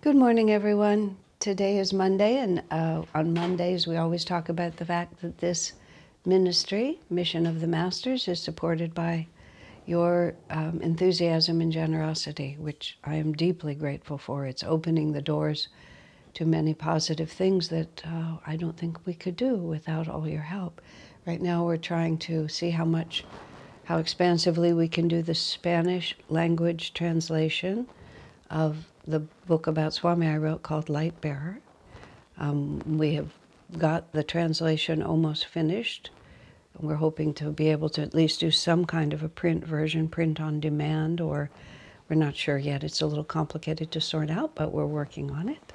Good morning, everyone. Today is Monday, and on Mondays we always talk about the fact that this ministry, Mission of the Masters, is supported by your enthusiasm and generosity, which I am deeply grateful for. It's opening the doors to many positive things that I don't think we could do without all your help. Right now we're trying to see how expansively we can do the Spanish language translation of the book about Swami I wrote called Light Bearer. We have got the translation almost finished. We're hoping to be able to at least do some kind of a print version, print on demand, or we're not sure yet. It's a little complicated to sort out, but we're working on it.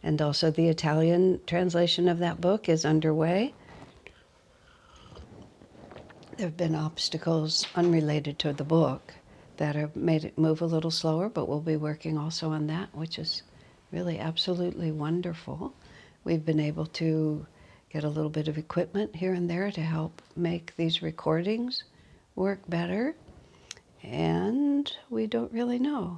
And also the Italian translation of that book is underway. There have been obstacles unrelated to the book that have made it move a little slower, but we'll be working also on that, which is really absolutely wonderful. We've been able to get a little bit of equipment here and there to help make these recordings work better, and we don't really know.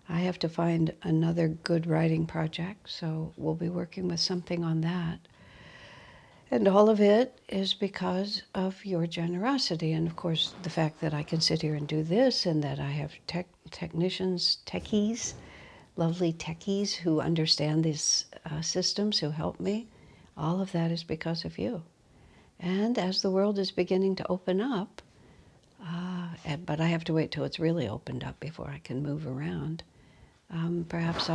I have to find another good writing project, so we'll be working with something on that. And all of it is because of your generosity. And of course, the fact that I can sit here and do this and that I have techies, lovely techies who understand these systems, who help me, all of that is because of you. And as the world is beginning to open up, but I have to wait till it's really opened up before I can move around, perhaps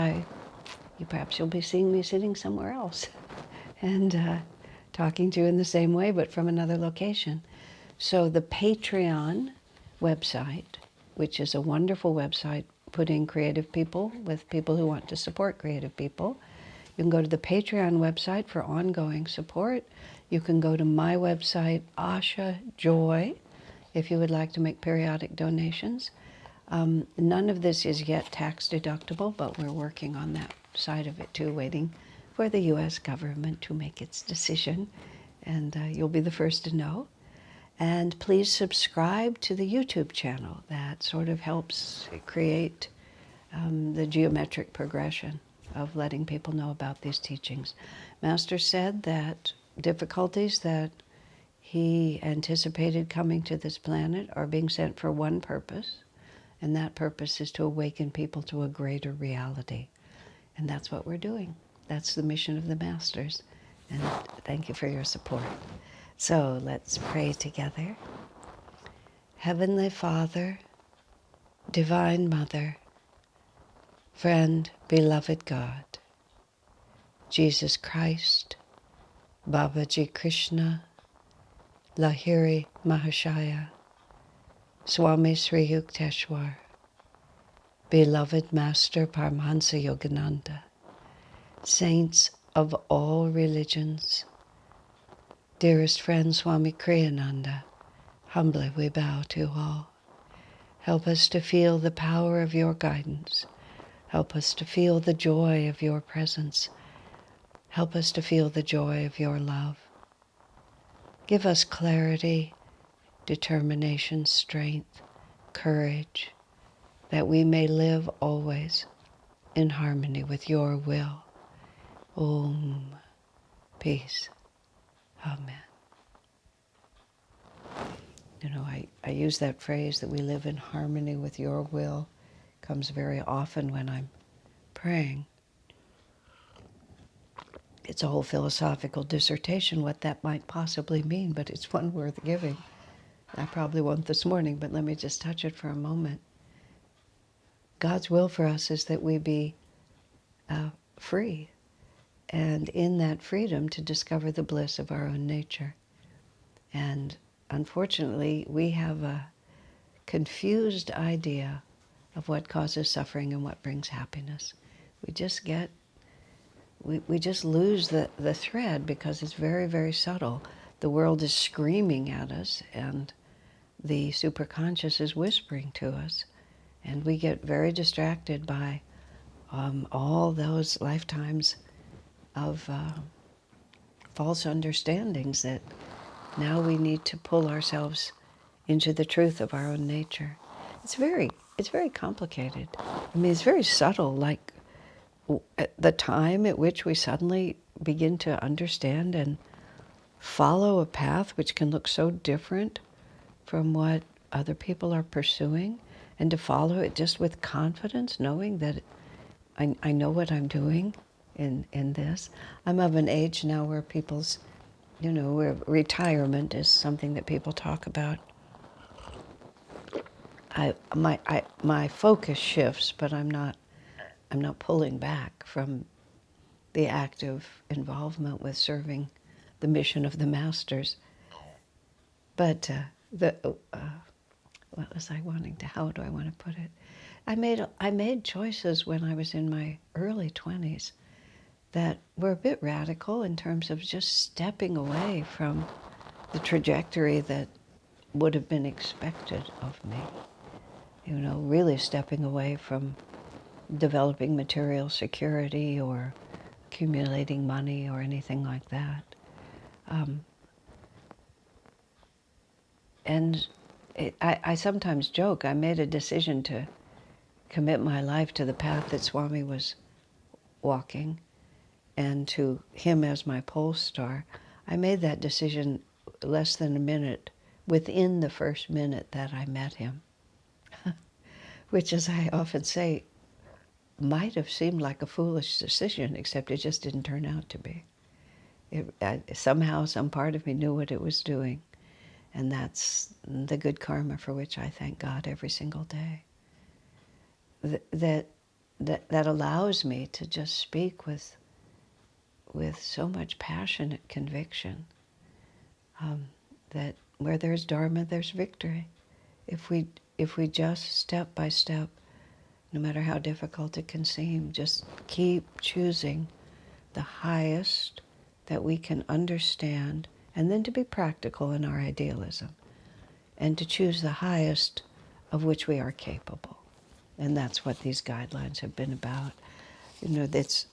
you'll be seeing me sitting somewhere else. And talking to you in the same way, but from another location. So the Patreon website, which is a wonderful website putting creative people with people who want to support creative people. You can go to the Patreon website for ongoing support. You can go to my website, Asha Joy, if you would like to make periodic donations. None of this is yet tax deductible, but we're working on that side of it too, waiting for the U.S. government to make its decision, and you'll be the first to know. And please subscribe to the YouTube channel. That sort of helps create the geometric progression of letting people know about these teachings. Master said that difficulties that he anticipated coming to this planet are being sent for one purpose, and that purpose is to awaken people to a greater reality. And that's what we're doing. That's the mission of the Masters, and thank you for your support. So let's pray together. Heavenly Father, Divine Mother, friend, beloved God, Jesus Christ, Babaji Krishna, Lahiri Mahashaya, Swami Sri Yukteswar, beloved Master Paramahansa Yogananda, saints of all religions, dearest friend Swami Kriyananda, humbly we bow to all. Help us to feel the power of your guidance. Help us to feel the joy of your presence. Help us to feel the joy of your love. Give us clarity, determination, strength, courage, that we may live always in harmony with your will. Om. Peace. Amen. You know, I use that phrase that we live in harmony with your will. It comes very often when I'm praying. It's a whole philosophical dissertation what that might possibly mean, but it's one worth giving. I probably won't this morning, but let me just touch it for a moment. God's will for us is that we be free, and in that freedom to discover the bliss of our own nature. And unfortunately, we have a confused idea of what causes suffering and what brings happiness. We just lose the thread because it's very, very subtle. The world is screaming at us, and the superconscious is whispering to us, and we get very distracted by all those lifetimes of false understandings that now we need to pull ourselves into the truth of our own nature. It's very complicated. I mean, it's very subtle, like at the time at which we suddenly begin to understand and follow a path which can look so different from what other people are pursuing, and to follow it just with confidence, knowing that I know what I'm doing in this. I'm of an age now where people's, where retirement is something that people talk about. My focus shifts, but I'm not pulling back from the active involvement with serving the mission of the masters. But what was I wanting to? How do I want to put it? I made choices when I was in my early 20s that were a bit radical in terms of just stepping away from the trajectory that would have been expected of me. Really stepping away from developing material security or accumulating money or anything like that. And I sometimes joke, I made a decision to commit my life to the path that Swami was walking and to him as my pole star. I made that decision less than a minute, within the first minute that I met him, which, as I often say, might have seemed like a foolish decision, except it just didn't turn out to be. Somehow, some part of me knew what it was doing, and that's the good karma for which I thank God every single day. That allows me to just speak with so much passionate conviction, that where there's dharma, there's victory. If we just step by step, no matter how difficult it can seem, just keep choosing the highest that we can understand, and then to be practical in our idealism, and to choose the highest of which we are capable. And that's what these guidelines have been about. That's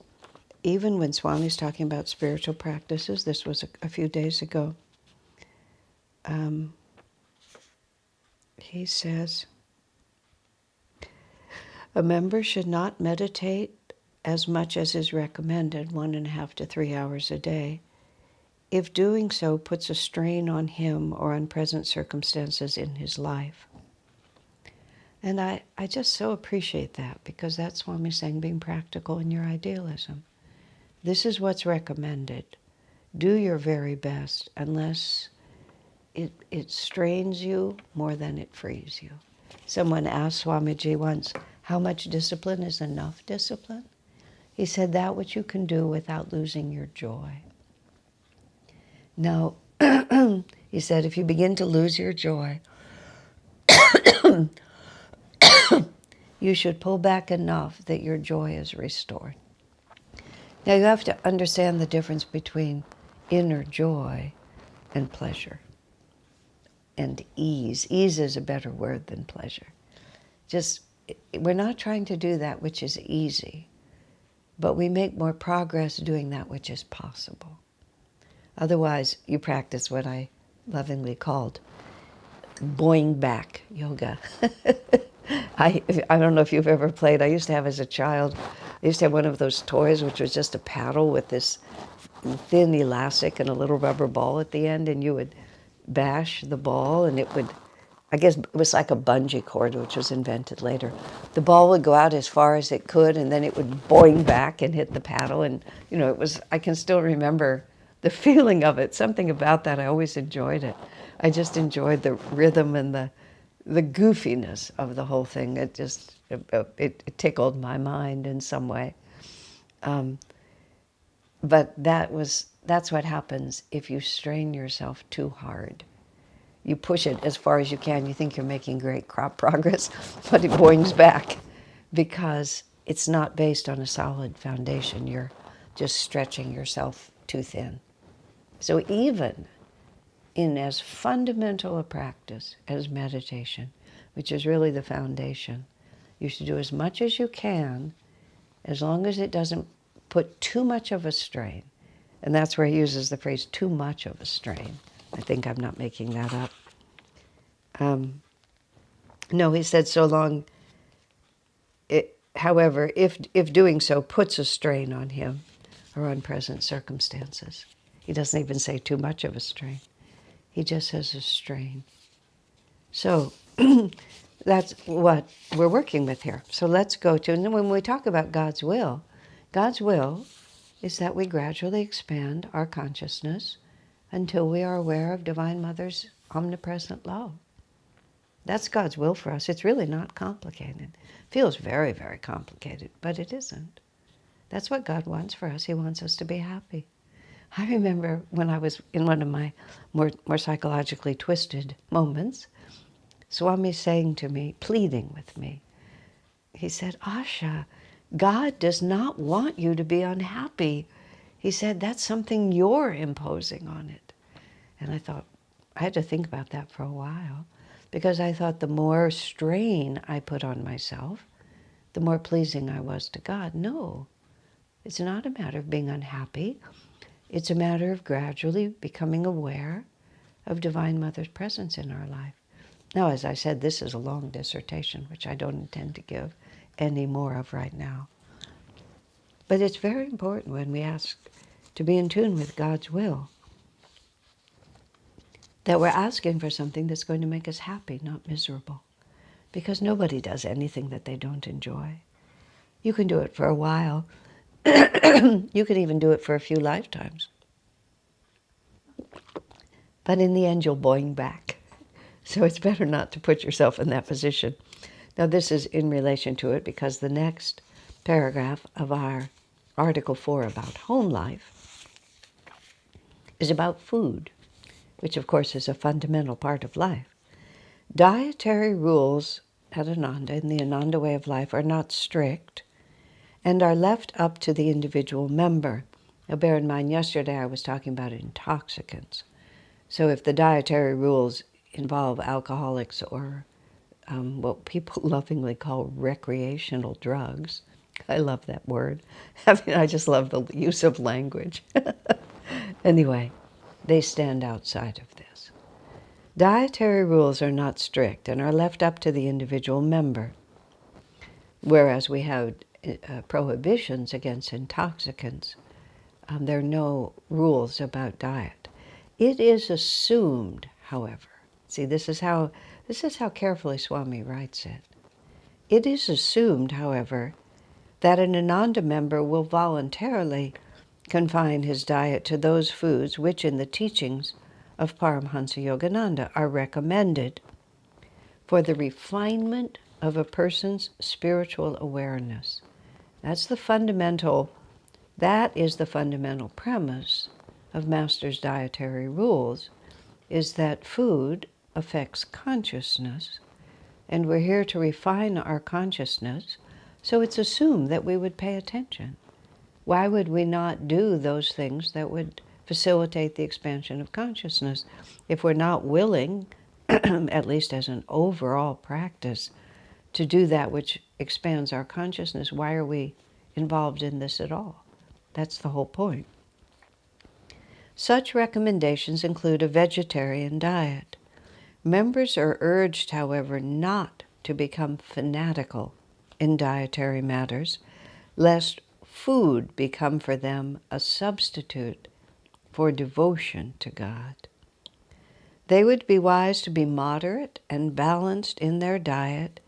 even when Swami's talking about spiritual practices, this was a few days ago, he says, a member should not meditate as much as is recommended, 1.5 to 3 hours a day, if doing so puts a strain on him or on present circumstances in his life. And I just so appreciate that, because that's Swami saying, being practical in your idealism. This is what's recommended. Do your very best, unless it strains you more than it frees you. Someone asked Swamiji once, how much discipline is enough discipline? He said, that which you can do without losing your joy. Now, he said, if you begin to lose your joy, you should pull back enough that your joy is restored. Now, you have to understand the difference between inner joy and pleasure and ease. Ease is a better word than pleasure. We're not trying to do that which is easy, but we make more progress doing that which is possible. Otherwise, you practice what I lovingly called boing back yoga. I don't know if you've ever played. I used to have, as a child, I used to have one of those toys which was just a paddle with this thin elastic and a little rubber ball at the end, and you would bash the ball and it would, I guess it was like a bungee cord, which was invented later. The ball would go out as far as it could, and then it would boing back and hit the paddle, and I can still remember the feeling of it. Something about that, I always enjoyed it. I just enjoyed the rhythm and the goofiness of the whole thing. It just, it tickled my mind in some way. But that's what happens if you strain yourself too hard. You push it as far as you can. You think you're making great crop progress, but it boings back because it's not based on a solid foundation. You're just stretching yourself too thin. So even in as fundamental a practice as meditation, which is really the foundation, you should do as much as you can, as long as it doesn't put too much of a strain. And that's where he uses the phrase, too much of a strain. I think I'm not making that up. No, he said, so long, however, if doing so puts a strain on him or on present circumstances. He doesn't even say too much of a strain. He just says a strain. So that's what we're working with here. So let's go to, and when we talk about God's will is that we gradually expand our consciousness until we are aware of Divine Mother's omnipresent love. That's God's will for us. It's really not complicated. It feels very, very complicated, but it isn't. That's what God wants for us. He wants us to be happy. I remember when I was in one of my more psychologically twisted moments, Swami saying to me, pleading with me, he said, Asha, God does not want you to be unhappy. He said, that's something you're imposing on it. And I thought, I had to think about that for a while, because I thought the more strain I put on myself, the more pleasing I was to God. No, it's not a matter of being unhappy. It's a matter of gradually becoming aware of Divine Mother's presence in our life. Now, as I said, this is a long dissertation, which I don't intend to give any more of right now. But it's very important when we ask to be in tune with God's will, that we're asking for something that's going to make us happy, not miserable. Because nobody does anything that they don't enjoy. You can do it for a while. You can even do it for a few lifetimes. But in the end, you'll boing back. So it's better not to put yourself in that position. Now, this is in relation to it because the next paragraph of our Article 4 about home life is about food, which of course is a fundamental part of life. Dietary rules at Ananda, in the Ananda way of life, are not strict and are left up to the individual member. Now, bear in mind, yesterday I was talking about intoxicants. So if the dietary rules involve alcoholics or what people lovingly call recreational drugs, I love that word. I mean, I just love the use of language. Anyway, they stand outside of this. Dietary rules are not strict and are left up to the individual member, whereas we have prohibitions against intoxicants. There are no rules about diet. It is assumed, however, see, this is how carefully Swami writes it. It is assumed, however, that an Ananda member will voluntarily confine his diet to those foods which in the teachings of Paramhansa Yogananda are recommended for the refinement of a person's spiritual awareness. That is the fundamental premise of Master's dietary rules, is that food affects consciousness, and we're here to refine our consciousness, so it's assumed that we would pay attention. Why would we not do those things that would facilitate the expansion of consciousness? If we're not willing, at least as an overall practice, to do that which expands our consciousness, why are we involved in this at all? That's the whole point. Such recommendations include a vegetarian diet. Members are urged, however, not to become fanatical in dietary matters, lest food become for them a substitute for devotion to God. They would be wise to be moderate and balanced in their diet,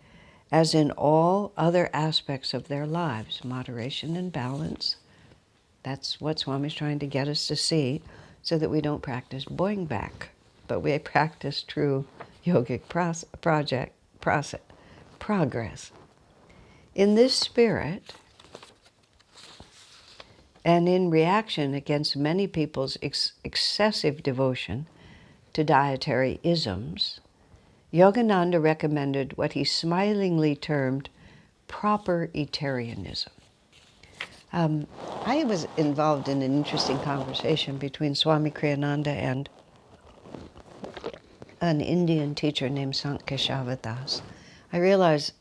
as in all other aspects of their lives. Moderation and balance, that's what Swami's trying to get us to see, so that we don't practice boing back, but we practice true yogic progress. In this spirit, and in reaction against many people's excessive devotion to dietary isms, Yogananda recommended what he smilingly termed proper Eatarianism. I was involved in an interesting conversation between Swami Kriyananda and an Indian teacher named Sankishavatas. I realized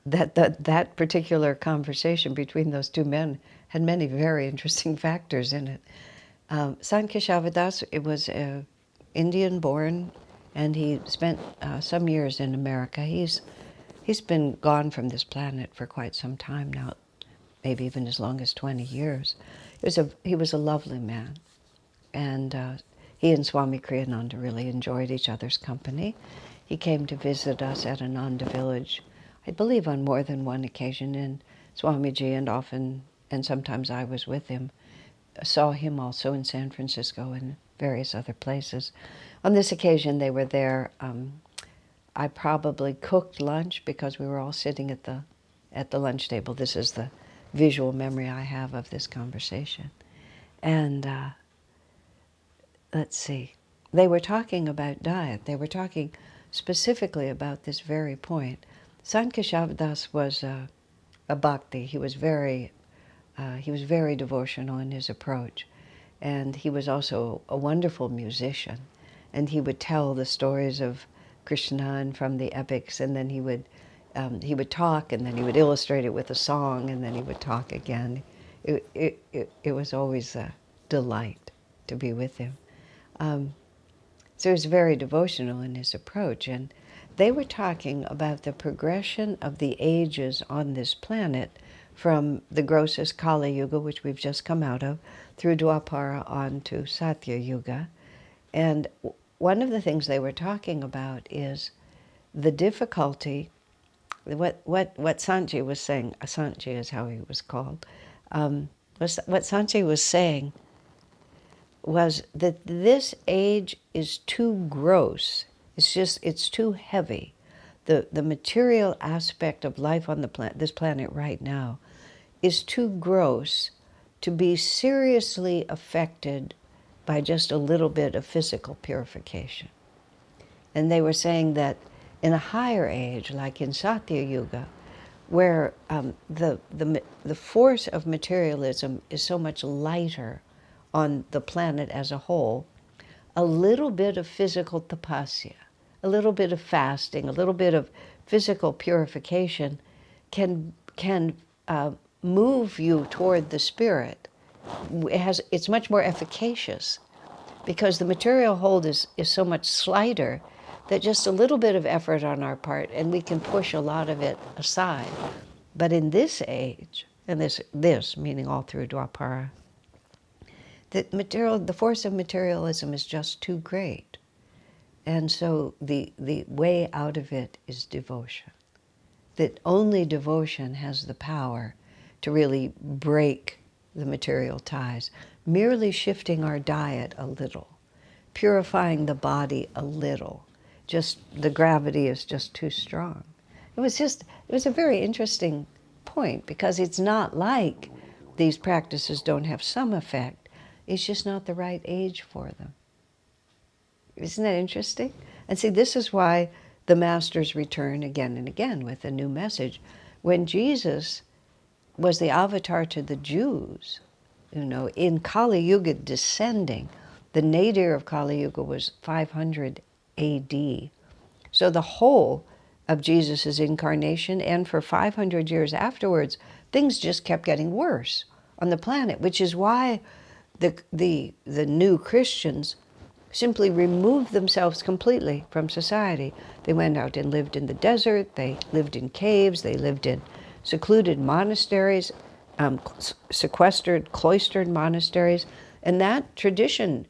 that particular conversation between those two men had many very interesting factors in it. Sankishavatas, it was Indian-born, and he spent some years in America. He's He's been gone from this planet for quite some time now, maybe even as long as 20 years. He was a lovely man. And he and Swami Kriyananda really enjoyed each other's company. He came to visit us at Ananda village, I believe on more than one occasion, and Swamiji and sometimes I was with him, saw him also in San Francisco and various other places. On this occasion they were there. I probably cooked lunch because we were all sitting at the lunch table. This is the visual memory I have of this conversation. And let's see, they were talking about diet. They were talking specifically about this very point. Sankishavatas was a bhakti. He was very devotional in his approach. And he was also a wonderful musician. And he would tell the stories of Krishna and from the epics, and then he would talk, and then he would illustrate it with a song, and then he would talk again. It was always a delight to be with him. So he was very devotional in his approach, and they were talking about the progression of the ages on this planet from the grossest Kali Yuga, which we've just come out of, through Dwapara on to Satya Yuga. And one of the things they were talking about is the difficulty, what Sanji was saying, Sanji is how he was called, what Sanji was saying was that this age is too gross. It's too heavy. The material aspect of life on this planet right now is too gross to be seriously affected by just a little bit of physical purification. And they were saying that in a higher age, like in Satya Yuga, where the force of materialism is so much lighter on the planet as a whole, a little bit of physical tapasya, a little bit of fasting, a little bit of physical purification can move you toward the spirit. It's much more efficacious because the material hold is so much slighter that just a little bit of effort on our part and we can push a lot of it aside. But in this age, and this meaning all through Dwapara, the force of materialism is just too great. And so the way out of it is devotion. That only devotion has the power to really break the material ties. Merely shifting our diet a little, purifying the body a little, just the gravity is just too strong. It was a very interesting point because it's not like these practices don't have some effect. It's just not the right age for them. Isn't that interesting? And see, this is why the masters return again and again with a new message. When Jesus was the avatar to the Jews, in Kali Yuga descending, the nadir of Kali Yuga was 500 AD. So the whole of Jesus' incarnation, and for 500 years afterwards, things just kept getting worse on the planet, which is why the new Christians simply removed themselves completely from society. They went out and lived in the desert, they lived in caves, they lived in secluded monasteries, sequestered, cloistered monasteries, and that tradition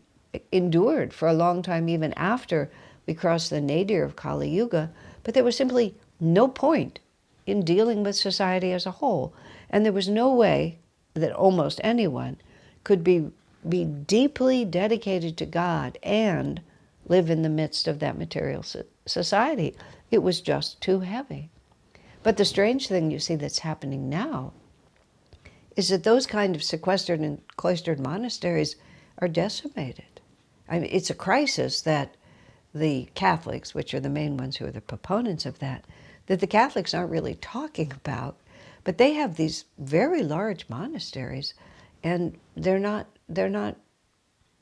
endured for a long time even after we crossed the nadir of Kali Yuga, but there was simply no point in dealing with society as a whole, and there was no way that almost anyone could be deeply dedicated to God and live in the midst of that material society. It was just too heavy. But the strange thing you see that's happening now is that those kind of sequestered and cloistered monasteries are decimated. I mean, it's a crisis that the Catholics, which are the main ones who are the proponents of that the Catholics aren't really talking about, but they have these very large monasteries, and they're not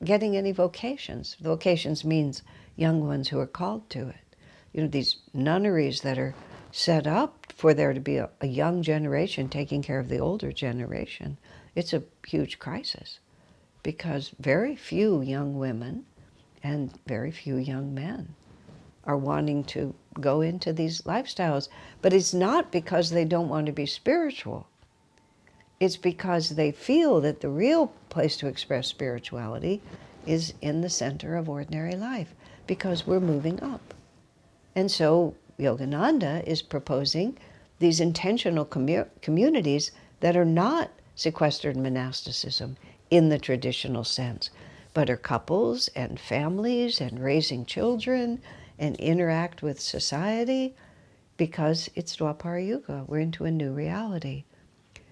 getting any vocations. Vocations means young ones who are called to it. These nunneries that are set up for there to be a young generation taking care of the older generation. It's a huge crisis because very few young women and very few young men are wanting to go into these lifestyles. But it's not because they don't want to be spiritual. It's because they feel that the real place to express spirituality is in the center of ordinary life, because we're moving up. And so Yogananda is proposing these intentional communities that are not sequestered monasticism in the traditional sense, but are couples and families and raising children and interact with society, because it's Dwapara Yuga. We're into a new reality.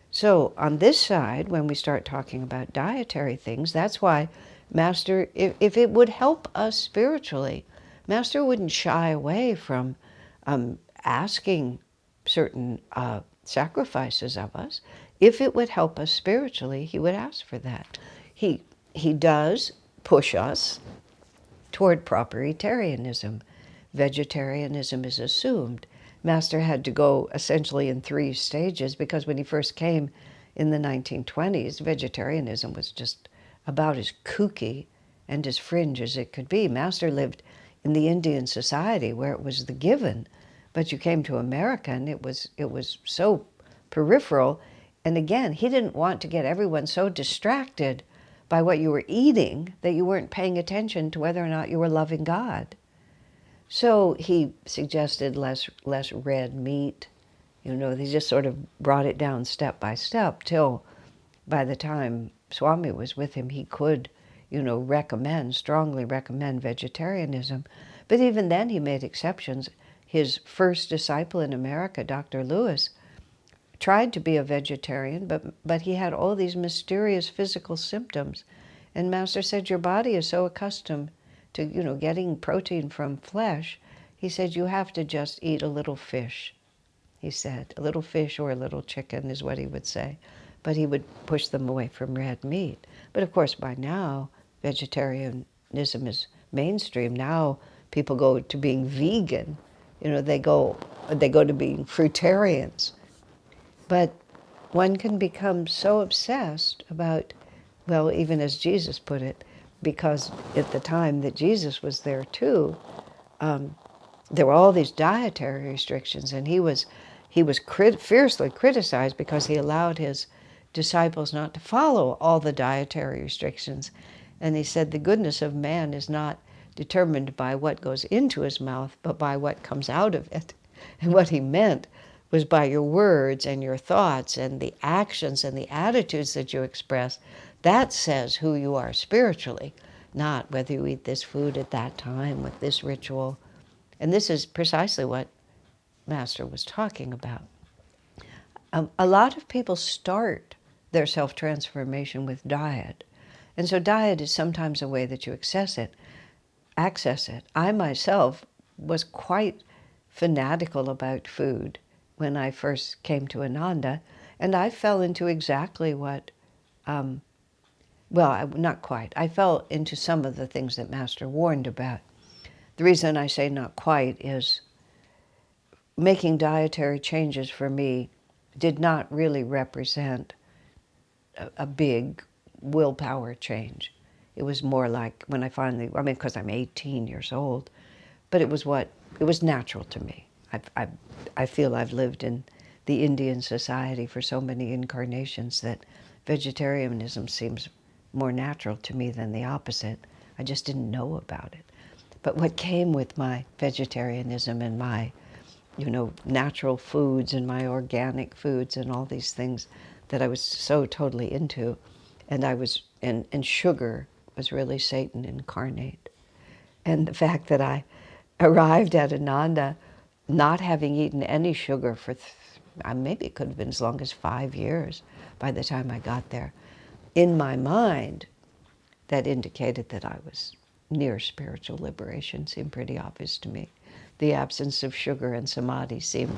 So on this side, when we start talking about dietary things, that's why Master, if it would help us spiritually, Master wouldn't shy away from asking certain sacrifices of us. If it would help us spiritually, he would ask for that. He does push us toward proper Eatarianism. Vegetarianism is assumed. Master had to go essentially in 3 stages, because when he first came in the 1920s, vegetarianism was just about as kooky and as fringe as it could be. Master lived in the Indian society where it was the given, but you came to America and it was so peripheral. And again, he didn't want to get everyone so distracted by what you were eating that you weren't paying attention to whether or not you were loving God. So he suggested less red meat. They just sort of brought it down step by step till by the time Swami was with him, he could, strongly recommend vegetarianism. But even then he made exceptions. His first disciple in America, Dr. Lewis, tried to be a vegetarian, but he had all these mysterious physical symptoms. And Master said, your body is so accustomed to, getting protein from flesh. He said, you have to just eat a little fish. He said, a little fish or a little chicken is what he would say. But he would push them away from red meat. But of course, by now, vegetarianism is mainstream. Now people go to being vegan. They go to being fruitarians. But one can become so obsessed about, well, even as Jesus put it, because at the time that Jesus was there too, there were all these dietary restrictions, and he was fiercely criticized because he allowed his disciples not to follow all the dietary restrictions. And he said the goodness of man is not determined by what goes into his mouth, but by what comes out of it. And what he meant was by your words and your thoughts and the actions and the attitudes that you express. That says who you are spiritually, not whether you eat this food at that time with this ritual. And this is precisely what Master was talking about. A lot of people start their self-transformation with diet. And so diet is sometimes a way that you access it. I myself was quite fanatical about food when I first came to Ananda, and I fell into exactly what, not quite. I fell into some of the things that Master warned about. The reason I say not quite is making dietary changes for me did not really represent a big willpower change. It was more like when I finally, because I'm 18 years old, but it was natural to me. I feel I've lived in the Indian society for so many incarnations that vegetarianism seems more natural to me than the opposite. I just didn't know about it. But what came with my vegetarianism and my, natural foods and my organic foods and all these things that I was so totally into, and sugar was really Satan incarnate. And the fact that I arrived at Ananda not having eaten any sugar for, maybe it could have been as long as 5 years by the time I got there. In my mind, that indicated that I was near spiritual liberation. Seemed pretty obvious to me. The absence of sugar and samadhi seemed,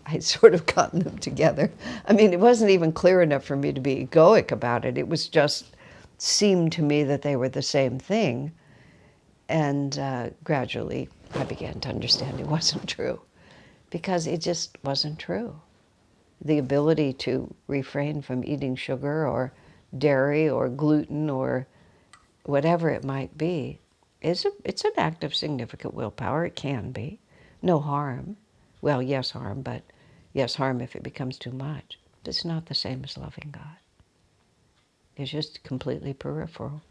I'd sort of gotten them together. It wasn't even clear enough for me to be egoic about it. It was just, seemed to me that they were the same thing. And gradually, I began to understand it wasn't true, because it just wasn't true. The ability to refrain from eating sugar or dairy or gluten or whatever it might be It's an act of significant willpower. It can be. No harm. Well, yes, harm, but yes, harm if it becomes too much. But it's not the same as loving God. It's just completely peripheral.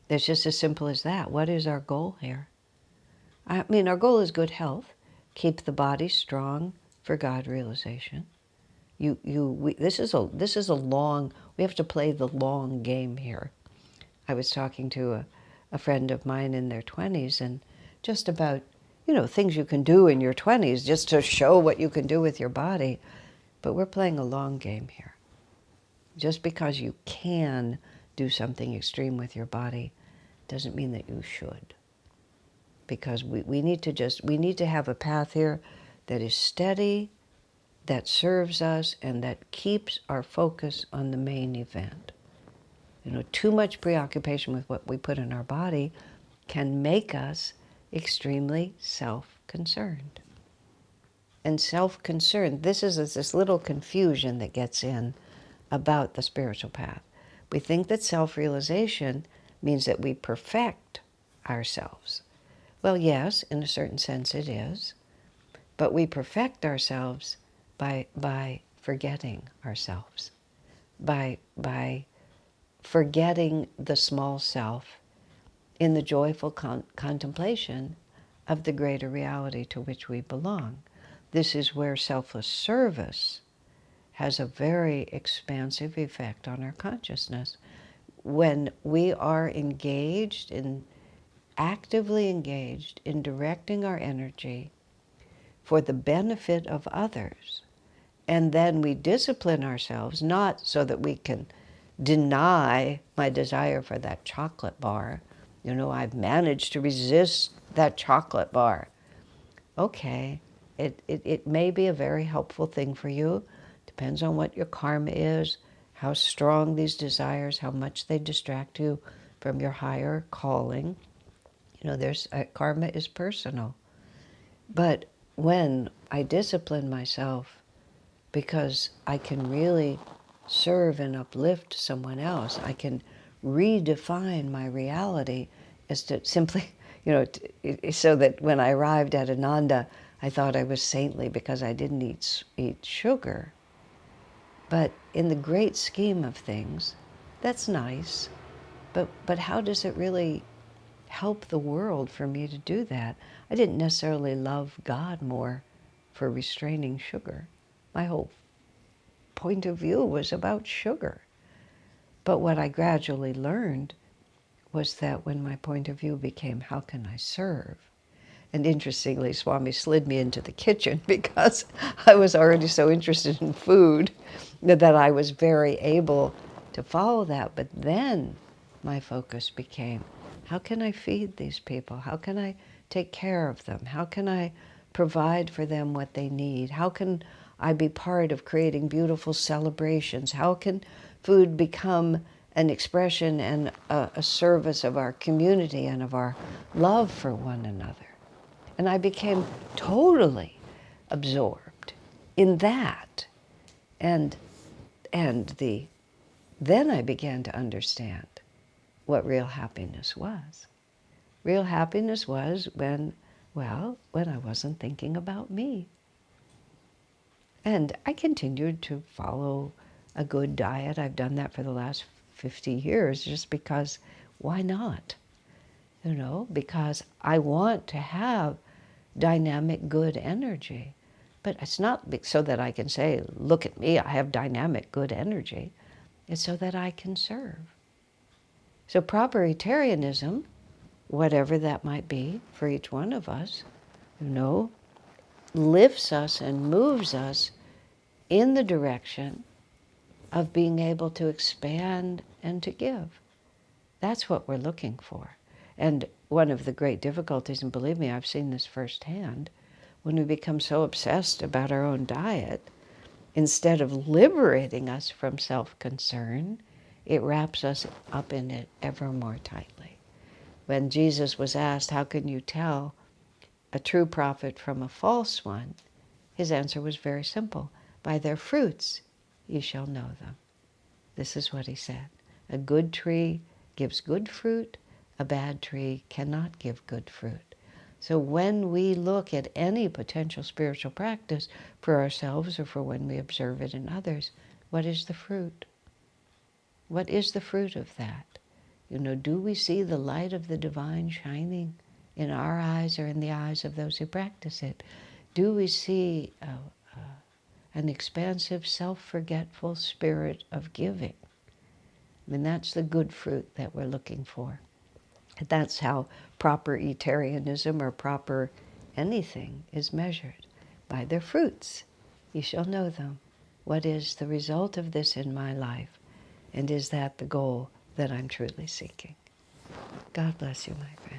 It's just as simple as that. What is our goal here? I mean, our goal is good health. Keep the body strong for God realization. This is a long. We have to play the long game here. I was talking to a friend of mine in their 20s, and just about, things you can do in your 20s just to show what you can do with your body. But we're playing a long game here. Just because you can do something extreme with your body doesn't mean that you should. Because we need to have a path here that is steady, that serves us, and that keeps our focus on the main event. Too much preoccupation with what we put in our body can make us extremely self-concerned. And self-concern, this is this little confusion that gets in about the spiritual path. We think that self-realization means that we perfect ourselves. Well, yes, in a certain sense it is. But we perfect ourselves by forgetting ourselves, by forgetting the small self in the joyful contemplation of the greater reality to which we belong. This is where selfless service has a very expansive effect on our consciousness. When we are actively engaged in directing our energy for the benefit of others, and then we discipline ourselves, not so that we can deny my desire for that chocolate bar. I've managed to resist that chocolate bar. Okay, it may be a very helpful thing for you. Depends on what your karma is, how strong these desires, how much they distract you from your higher calling. Karma is personal. But when I discipline myself because I can really serve and uplift someone else, I can redefine my reality as to simply, so that when I arrived at Ananda, I thought I was saintly because I didn't eat sugar. But in the great scheme of things, that's nice. But how does it really help the world for me to do that? I didn't necessarily love God more for restraining sugar. My whole point of view was about sugar. But what I gradually learned was that when my point of view became, how can I serve? And interestingly, Swami slid me into the kitchen because I was already so interested in food that I was very able to follow that. But then my focus became, how can I feed these people? How can I take care of them? How can I provide for them what they need? How can I be part of creating beautiful celebrations? How can food become an expression and a service of our community and of our love for one another? And I became totally absorbed in that. And then I began to understand what real happiness was. Real happiness was when I wasn't thinking about me. And I continued to follow a good diet. I've done that for the last 50 years just because, why not? Because I want to have dynamic, good energy. But it's not so that I can say, look at me, I have dynamic, good energy. It's so that I can serve. So proper Eatarianism, whatever that might be for each one of us, lifts us and moves us in the direction of being able to expand and to give. That's what we're looking for. And one of the great difficulties, and believe me, I've seen this firsthand, when we become so obsessed about our own diet, instead of liberating us from self-concern, it wraps us up in it ever more tightly. When Jesus was asked, how can you tell a true prophet from a false one? His answer was very simple. By their fruits ye shall know them. This is what he said. A good tree gives good fruit, a bad tree cannot give good fruit. So when we look at any potential spiritual practice for ourselves or for when we observe it in others, what is the fruit? What is the fruit of that? Do we see the light of the divine shining in our eyes or in the eyes of those who practice it? Do we see an expansive, self-forgetful spirit of giving? That's the good fruit that we're looking for. That's how proper Eatarianism or proper anything is measured. By their fruits you shall know them. What is the result of this in my life? And is that the goal that I'm truly seeking? God bless you, my friend.